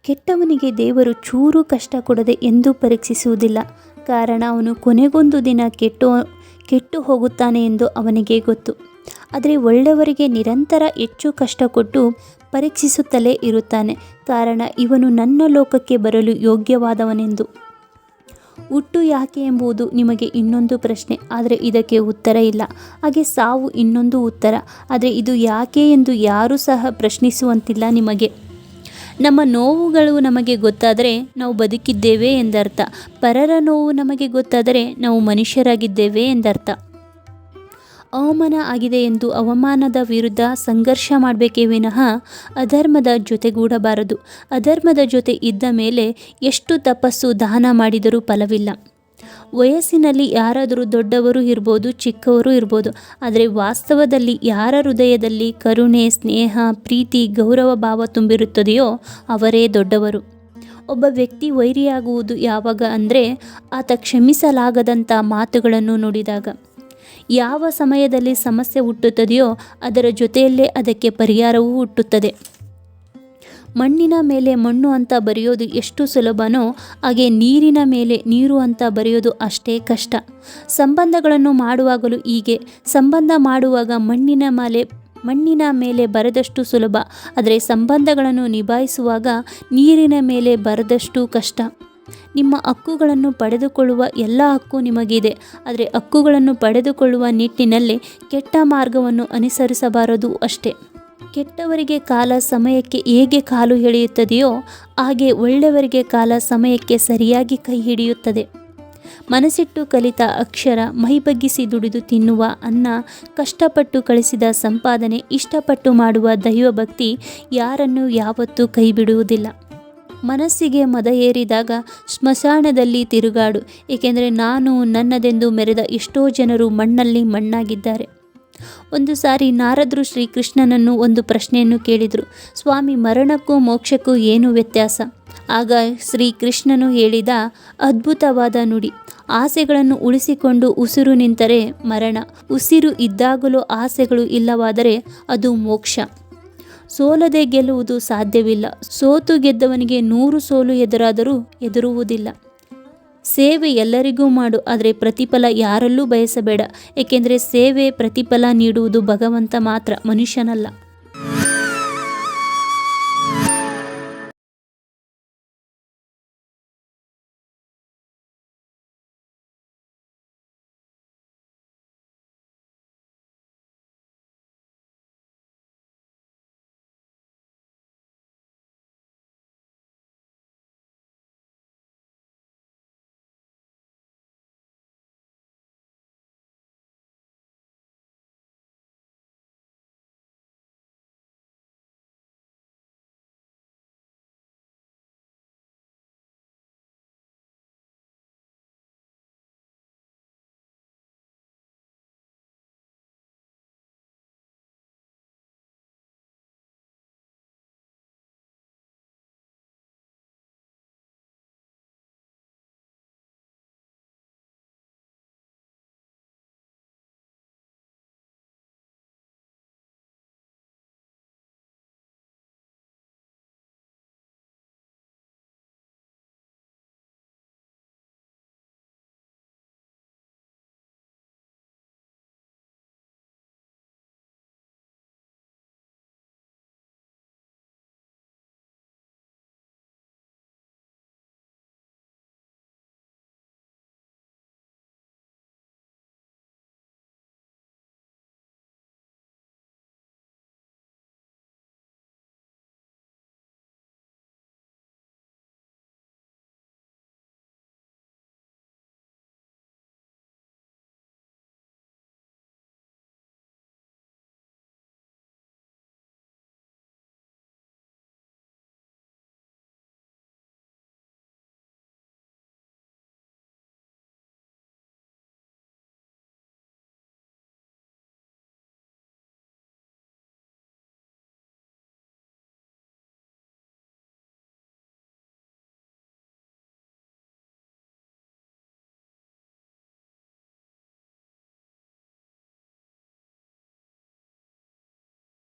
ಕೆಟ್ಟವನಿಗೆ ದೇವರು ಚೂರು ಕಷ್ಟ ಕೊಡದೆ ಎಂದೂ ಪರೀಕ್ಷಿಸುವುದಿಲ್ಲ. ಕಾರಣ ಅವನು ಕೊನೆಗೊಂದು ದಿನ ಕೆಟ್ಟು ಹೋಗುತ್ತಾನೆ ಎಂದು ಅವನಿಗೆ ಗೊತ್ತು. ಆದರೆ ಒಳ್ಳೆಯವರಿಗೆ ನಿರಂತರ ಹೆಚ್ಚು ಕಷ್ಟ ಕೊಟ್ಟು ಪರೀಕ್ಷಿಸುತ್ತಲೇ ಇರುತ್ತಾನೆ. ಕಾರಣ ಇವನು ನನ್ನ ಲೋಕಕ್ಕೆ ಬರಲು ಯೋಗ್ಯವಾದವನೆಂದು. ಹುಟ್ಟು ಯಾಕೆ ಎಂಬುದು ನಿಮಗೆ ಇನ್ನೊಂದು ಪ್ರಶ್ನೆ, ಆದರೆ ಇದಕ್ಕೆ ಉತ್ತರ ಇಲ್ಲ. ಹಾಗೆ ಸಾವು ಇನ್ನೊಂದು ಉತ್ತರ, ಆದರೆ ಇದು ಯಾಕೆ ಎಂದು ಯಾರೂ ಸಹ ಪ್ರಶ್ನಿಸುವಂತಿಲ್ಲ ನಿಮಗೆ. ನಮ್ಮ ನೋವುಗಳು ನಮಗೆ ಗೊತ್ತಾದರೆ ನಾವು ಬದುಕಿದ್ದೇವೆ ಎಂದರ್ಥ. ಪರರ ನೋವು ನಮಗೆ ಗೊತ್ತಾದರೆ ನಾವು ಮನುಷ್ಯರಾಗಿದ್ದೇವೆ ಎಂದರ್ಥ. ಅವಮಾನ ಆಗಿದೆ ಎಂದು ಅವಮಾನದ ವಿರುದ್ಧ ಸಂಘರ್ಷ ಮಾಡಬೇಕೇ ವಿನಃ ಅಧರ್ಮದ ಜೊತೆಗೂಡಬಾರದು. ಅಧರ್ಮದ ಜೊತೆ ಇದ್ದ ಮೇಲೆ ಎಷ್ಟು ತಪಸ್ಸು ದಾನ ಮಾಡಿದರೂ ಫಲವಿಲ್ಲ. ವಯಸ್ಸಿನಲ್ಲಿ ಯಾರಾದರೂ ದೊಡ್ಡವರು ಇರ್ಬೋದು, ಚಿಕ್ಕವರು ಇರ್ಬೋದು, ಆದರೆ ವಾಸ್ತವದಲ್ಲಿ ಯಾರ ಹೃದಯದಲ್ಲಿ ಕರುಣೆ, ಸ್ನೇಹ, ಪ್ರೀತಿ, ಗೌರವ ಭಾವ ತುಂಬಿರುತ್ತದೆಯೋ ಅವರೇ ದೊಡ್ಡವರು. ಒಬ್ಬ ವ್ಯಕ್ತಿ ವೈರಿಯಾಗುವುದು ಯಾವಾಗ ಅಂದರೆ ಆತ ಕ್ಷಮಿಸಲಾಗದಂಥ ಮಾತುಗಳನ್ನು ನುಡಿದಾಗ. ಯಾವ ಸಮಯದಲ್ಲಿ ಸಮಸ್ಯೆ ಹುಟ್ಟುತ್ತದೆಯೋ ಅದರ ಜೊತೆಯಲ್ಲೇ ಅದಕ್ಕೆ ಪರಿಹಾರವೂ ಹುಟ್ಟುತ್ತದೆ. ಮಣ್ಣಿನ ಮೇಲೆ ಮಣ್ಣು ಅಂತ ಬರೆಯೋದು ಎಷ್ಟು ಸುಲಭನೋ ಹಾಗೆ ನೀರಿನ ಮೇಲೆ ನೀರು ಅಂತ ಬರೆಯೋದು ಅಷ್ಟೇ ಕಷ್ಟ. ಸಂಬಂಧಗಳನ್ನು ಮಾಡುವಾಗಲೂ ಹೀಗೆ. ಸಂಬಂಧ ಮಾಡುವಾಗ ಮಣ್ಣಿನ ಮೇಲೆ ಬರೆದಷ್ಟು ಸುಲಭ, ಆದರೆ ಸಂಬಂಧಗಳನ್ನು ನಿಭಾಯಿಸುವಾಗ ನೀರಿನ ಮೇಲೆ ಬರೆದಷ್ಟು ಕಷ್ಟ. ನಿಮ್ಮ ಹಕ್ಕುಗಳನ್ನು ಪಡೆದುಕೊಳ್ಳುವ ಎಲ್ಲ ಹಕ್ಕು ನಿಮಗಿದೆ, ಆದರೆ ಹಕ್ಕುಗಳನ್ನು ಪಡೆದುಕೊಳ್ಳುವ ನಿಟ್ಟಿನಲ್ಲಿ ಕೆಟ್ಟ ಮಾರ್ಗವನ್ನು ಅನುಸರಿಸಬಾರದು ಅಷ್ಟೇ. ಕೆಟ್ಟವರಿಗೆ ಕಾಲ ಸಮಯಕ್ಕೆ ಹೇಗೆ ಕಾಲು ಎಳೆಯುತ್ತದೆಯೋ ಹಾಗೆ ಒಳ್ಳೆಯವರಿಗೆ ಕಾಲ ಸಮಯಕ್ಕೆ ಸರಿಯಾಗಿ ಕೈ ಹಿಡಿಯುತ್ತದೆ. ಮನಸ್ಸಿಟ್ಟು ಕಲಿತ ಅಕ್ಷರ, ಮೈಬಗ್ಗಿಸಿ ದುಡಿದು ತಿನ್ನುವ ಅನ್ನ, ಕಷ್ಟಪಟ್ಟು ಗಳಿಸಿದ ಸಂಪಾದನೆ, ಇಷ್ಟಪಟ್ಟು ಮಾಡುವ ದೈವಭಕ್ತಿ ಯಾರನ್ನೂ ಯಾವತ್ತೂ ಕೈ ಬಿಡುವುದಿಲ್ಲ. ಮನಸ್ಸಿಗೆ ಮದ ಏರಿದಾಗ ಸ್ಮಶಾನದಲ್ಲಿ ತಿರುಗಾಡು, ಏಕೆಂದರೆ ನಾನು ನನ್ನದೆಂದು ಮೆರೆದ ಎಷ್ಟೋ ಜನರು ಮಣ್ಣಲ್ಲಿ ಮಣ್ಣಾಗಿದ್ದಾರೆ. ಒಂದು ಸಾರಿ ನಾರದರು ಶ್ರೀಕೃಷ್ಣನನ್ನು ಒಂದು ಪ್ರಶ್ನೆಯನ್ನು ಕೇಳಿದರು. ಸ್ವಾಮಿ, ಮರಣಕ್ಕೂ ಮೋಕ್ಷಕ್ಕೂ ಏನು ವ್ಯತ್ಯಾಸ? ಆಗ ಶ್ರೀಕೃಷ್ಣನು ಹೇಳಿದ ಅದ್ಭುತವಾದ ನುಡಿ, ಆಸೆಗಳನ್ನು ಉಳಿಸಿಕೊಂಡು ಉಸಿರು ನಿಂತರೆ ಮರಣ, ಉಸಿರು ಇದ್ದಾಗಲೂ ಆಸೆಗಳು ಇಲ್ಲವಾದರೆ ಅದು ಮೋಕ್ಷ. ಸೋಲದೆ ಗೆಲ್ಲುವುದು ಸಾಧ್ಯವಿಲ್ಲ. ಸೋತು ಗೆದ್ದವನಿಗೆ 100 ಸೋಲು ಎದುರಾದರೂ ಹೆದರುವುದಿಲ್ಲ. ಸೇವೆ ಎಲ್ಲರಿಗೂ ಮಾಡು, ಆದರೆ ಪ್ರತಿಫಲ ಯಾರಲ್ಲೂ ಬಯಸಬೇಡ, ಏಕೆಂದರೆ ಸೇವೆ ಪ್ರತಿಫಲ ನೀಡುವುದು ಭಗವಂತ ಮಾತ್ರ, ಮನುಷ್ಯನಲ್ಲ.